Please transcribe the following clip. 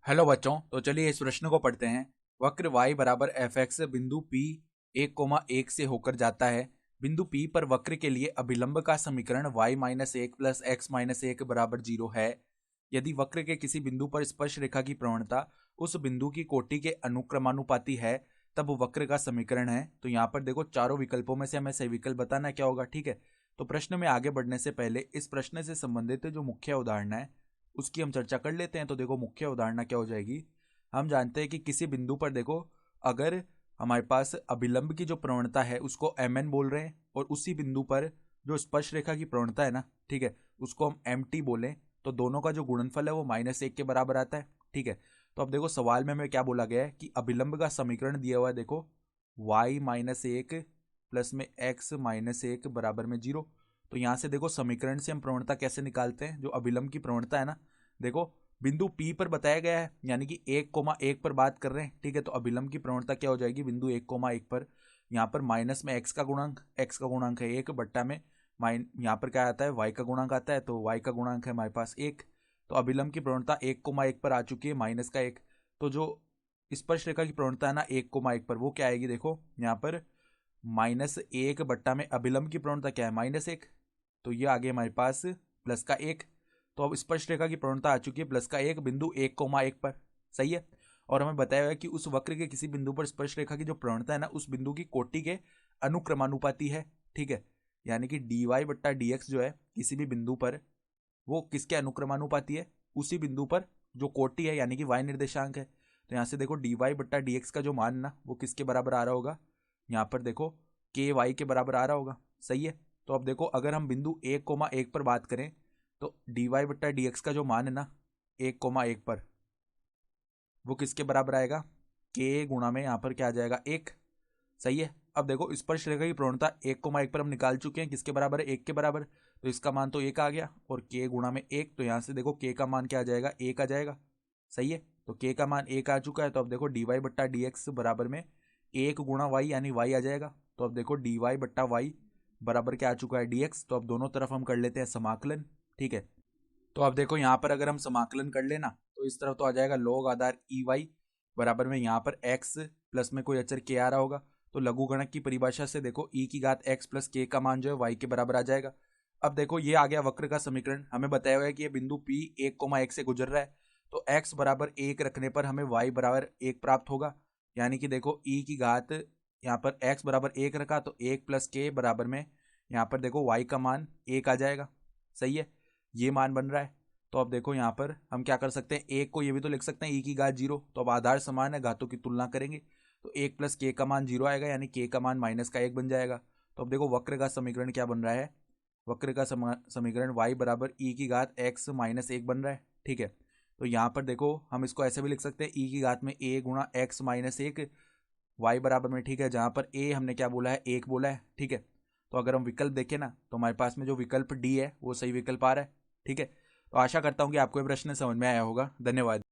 Hello बच्चों, तो चलिए इस प्रश्न को पढ़ते हैं। वक्र y बराबर एफ एक्स बिंदु P 1,1 से होकर जाता है। बिंदु P पर वक्र के लिए अभिलंब का समीकरण y माइनस एक प्लस एक्स माइनस एक बराबर 0 है। यदि वक्र के किसी बिंदु पर स्पर्श रेखा की प्रवणता उस बिंदु की कोटि के अनुक्रमानुपाती है, तब वक्र का समीकरण है। तो यहाँ पर देखो, चारों विकल्पों में से हमें सही विकल्प बताना क्या होगा। ठीक है, तो प्रश्न में आगे बढ़ने से पहले इस प्रश्न से संबंधित जो मुख्य उदाहरण है उसकी हम चर्चा कर लेते हैं। तो देखो, मुख्य उदाहरण क्या हो जाएगी। हम जानते हैं कि किसी बिंदु पर देखो, अगर हमारे पास अभिलंब की जो प्रवणता है उसको mn बोल रहे हैं, और उसी बिंदु पर जो स्पर्श रेखा की प्रवणता है ना, ठीक है, उसको हम mt बोलें, तो दोनों का जो गुणनफल है वो -1 के बराबर आता है। ठीक है, तो अब देखो सवाल में हमें क्या बोला गया है कि अभिलंब का समीकरण दिया हुआ है। देखो, y-1 प्लस में x-1 बराबर में 0। तो यहां से देखो, समीकरण से हम प्रवणता कैसे निकालते हैं। जो अभिलंब की प्रवणता है ना, देखो बिंदु P पर बताया गया है, यानी कि 1,1 पर बात कर रहे हैं। ठीक है, तो अभिलंब की प्रवणता क्या हो जाएगी बिंदु 1,1 पर। यहाँ पर माइनस में x का गुणांक है 1 बट्टा में यहाँ पर क्या आता है, y का गुणांक आता है, तो y का गुणांक है हमारे पास 1। तो अभिलंब की प्रवणता 1,1 पर आ चुकी है, माइनस का 1। तो जो स्पर्श रेखा की प्रवणता है ना 1,1 पर, वो क्या आएगी, देखो यहाँ पर -1 बट्टा में अभिलंब की प्रवणता क्या है, -1। तो ये आ गया हमारे पास प्लस का 1। तो अब स्पर्श रेखा की प्रवणता आ चुकी है प्लस का 1 बिंदु 1,1 पर। सही है, और हमें बताया है कि उस वक्र के किसी बिंदु पर स्पर्श रेखा की जो प्रवणता है ना, उस बिंदु की कोटि के अनुक्रमानुपाती है। ठीक है, यानी कि dy बट्टा dx जो है किसी भी बिंदु पर, वो किसके अनुक्रमानुपाती है, उसी बिंदु पर जो कोटि है, यानी कि y निर्देशांक है। तो यहाँ से देखो, dy बट्टा dx का जो मान ना, वो किसके बराबर आ रहा होगा, यहाँ पर देखो के वाई के बराबर आ रहा होगा। सही है, तो अब देखो, अगर हम बिंदु 1,1 पर बात करें, तो dy बट्टा dx का जो मान है ना 1,1 पर, वो किसके बराबर आएगा, के गुणा में यहाँ पर क्या आ जाएगा, 1। सही है, अब देखो स्पर्श रेखा की प्रवणता 1,1 पर हम निकाल चुके हैं, किसके बराबर है, 1 के बराबर। तो इसका मान तो 1 आ गया, और के गुणा में 1, तो यहाँ से देखो के का मान क्या आ जाएगा, 1 आ जाएगा। सही है, तो के का मान 1 आ चुका है। तो अब देखो dy बट्टा dx बराबर में 1 गुणा y, यानी y आ जाएगा। तो अब देखो dy बट्टा वाई बराबर क्या आ चुका है, dx। तो अब दोनों तरफ हम कर लेते हैं समाकलन। ठीक है, तो अब देखो यहाँ पर अगर हम समाकलन कर लेना, तो इस तरफ तो आ जाएगा log आधार ई वाई बराबर में यहाँ पर x प्लस में कोई अचर k आ रहा होगा। तो लघुगणक की परिभाषा से देखो e की घात x प्लस k का मान जो है y के बराबर आ जाएगा। अब देखो, ये आ गया वक्र का समीकरण। हमें बताया हुआ है कि ये बिंदु P 1,1 से गुजर रहा है, तो x बराबर 1 रखने पर हमें y बराबर 1 प्राप्त होगा। यानी कि देखो, e की घात यहाँ पर x बराबर 1 रखा, तो 1 प्लस k बराबर में यहाँ पर देखो y का मान 1 आ जाएगा। सही है, ये मान बन रहा है। तो अब देखो, यहाँ पर हम क्या कर सकते हैं, एक को ये भी तो लिख सकते हैं e की घात 0। तो अब आधार समान है, घातों की तुलना करेंगे, तो 1 प्लस के का मान 0 आएगा, यानी के का मान माइनस का 1 बन जाएगा। तो अब देखो, वक्र का समीकरण क्या बन रहा है, वक्र का समीकरण y बराबर e की घात x माइनस 1 बन रहा है। ठीक है, तो यहाँ पर देखो, हम इसको ऐसे भी लिख सकते हैं, e की घात में a गुणा x माइनस 1 y बराबर में, ठीक है, जहाँ पर a हमने क्या बोला है, 1 बोला है। ठीक है, तो अगर हम विकल्प देखें ना, तो हमारे पास में जो विकल्प डी है वो सही विकल्प आ रहा है। ठीक है, तो आशा करता हूँ कि आपको ये प्रश्न समझ में आया होगा। धन्यवाद।